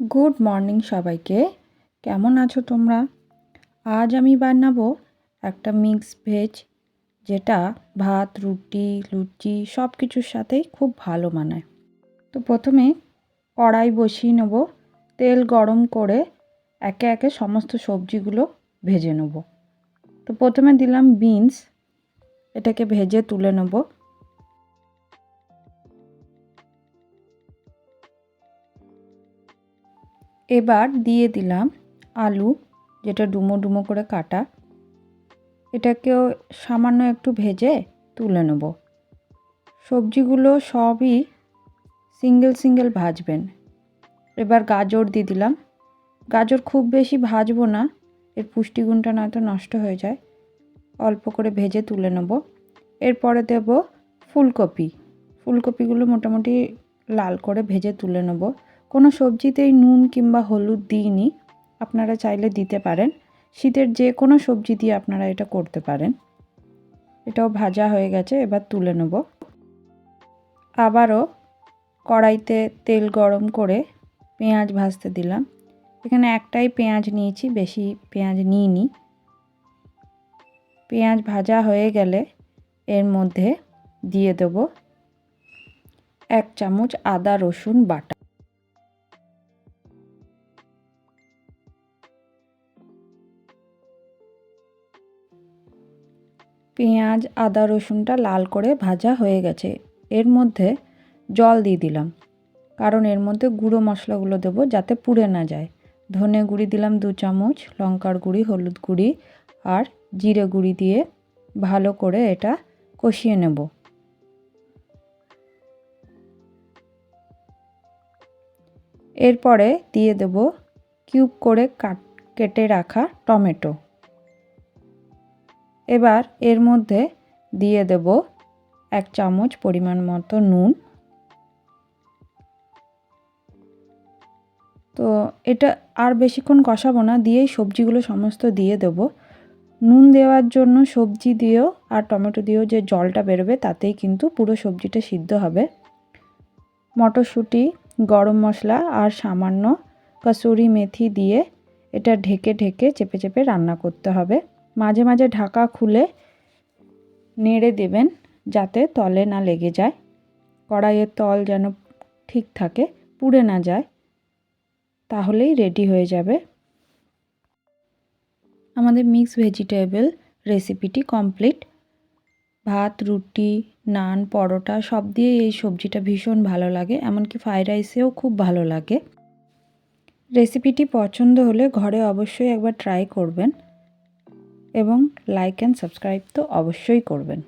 Good morning সবাইকে। কেমন আছো তোমরা? আজ আমি বানাবো একটা মিক্স ভেজ, যেটা ভাত, রুটি, লুচি সব কিছুর সাথেই খুব ভালো মানায়। তো প্রথমে কড়াই বসিয়ে নেব। তেল গরম করে একে একে সমস্ত সবজিগুলো ভেজে নেব। তো প্রথমে দিলাম বিনস, এটাকে ভেজে তুলে নেব। এবার দিয়ে দিলাম আলু, যেটা ডুমো ডুমো করে কাটা। এটাকেও সামান্য একটু ভেজে তুলে নেব। সবজিগুলো সবই সিঙ্গেল সিঙ্গেল ভাজবেন। এবার গাজর দিয়ে দিলাম। গাজর খুব বেশি ভাজবো না, এর পুষ্টিগুণটা নয়তো নষ্ট হয়ে যায়। অল্প করে ভেজে তুলে নেব। এরপরে দেব ফুলকপি। ফুলকপিগুলো মোটামুটি লাল করে ভেজে তুলে নেব। কোনো সবজিতেই নুন কিংবা হলুদ দিইনি, আপনারা চাইলে দিতে পারেন। শীতের যে কোনো সবজি দিয়ে আপনারা এটা করতে পারেন। এটাও ভাজা হয়ে গেছে, এবার তুলে নেব। আবারও কড়াইতে তেল গরম করে পেঁয়াজ ভাজতে দিলাম। এখানে একটাই পেঁয়াজ নিয়েছি, বেশি পেঁয়াজ নিইনি। পেঁয়াজ ভাজা হয়ে গেলে এর মধ্যে দিয়ে দেব 1 চামচ আদা রসুন বাটা। পেঁয়াজ আদা রসুনটা লাল করে ভাজা হয়ে গেছে। এর মধ্যে জল দিয়ে দিলাম, কারণ এর মধ্যে গুঁড়ো মশলাগুলো দেবো যাতে পুড়ে না যায়। ধনে গুঁড়ি দিলাম 2 চামচ, লঙ্কার গুঁড়ি, হলুদ গুঁড়ি আর জিরে গুঁড়ি দিয়ে ভালো করে এটা কষিয়ে নেব। এরপরে দিয়ে দেব কিউব করে কেটে রাখা টমেটো। এবার এর মধ্যে দিয়ে দেব 1 চামচ পরিমাণ মতো নুন। তো এটা আর বেশিক্ষণ কষাবো না, দিয়েই সবজিগুলো সমস্ত দিয়ে দেব। নুন দেওয়ার জন্য সবজি দিয়েও আর টমেটো দিয়েও যে জলটা বেরোবে তাতেই কিন্তু পুরো সবজিটা সিদ্ধ হবে। মটরশুঁটি, গরম মশলা আর সামান্য কসুরি মেথি দিয়ে এটা ঢেকে ঢেকে চেপে চেপে রান্না করতে হবে। মাঝে মাঝে ঢাকা খুলে নেড়ে দেবেন যাতে তলে না লেগে যায়। কড়াইয়ের তল যেন ঠিক থাকে, পুড়ে না যায়, তাহলেই রেডি হয়ে যাবে। আমাদের মিক্স ভেজিটেবল রেসিপিটি কমপ্লিট। ভাত, রুটি, নান, পরোটা সব দিয়ে এই সবজিটা ভীষণ ভালো লাগে, এমনকি ফ্রাইড রাইসেও খুব ভালো লাগে। রেসিপিটি পছন্দ হলে ঘরে অবশ্যই একবার ট্রাই করবেন এবং লাইক অ্যান্ড সাবস্ক্রাইব তো অবশ্যই করবেন।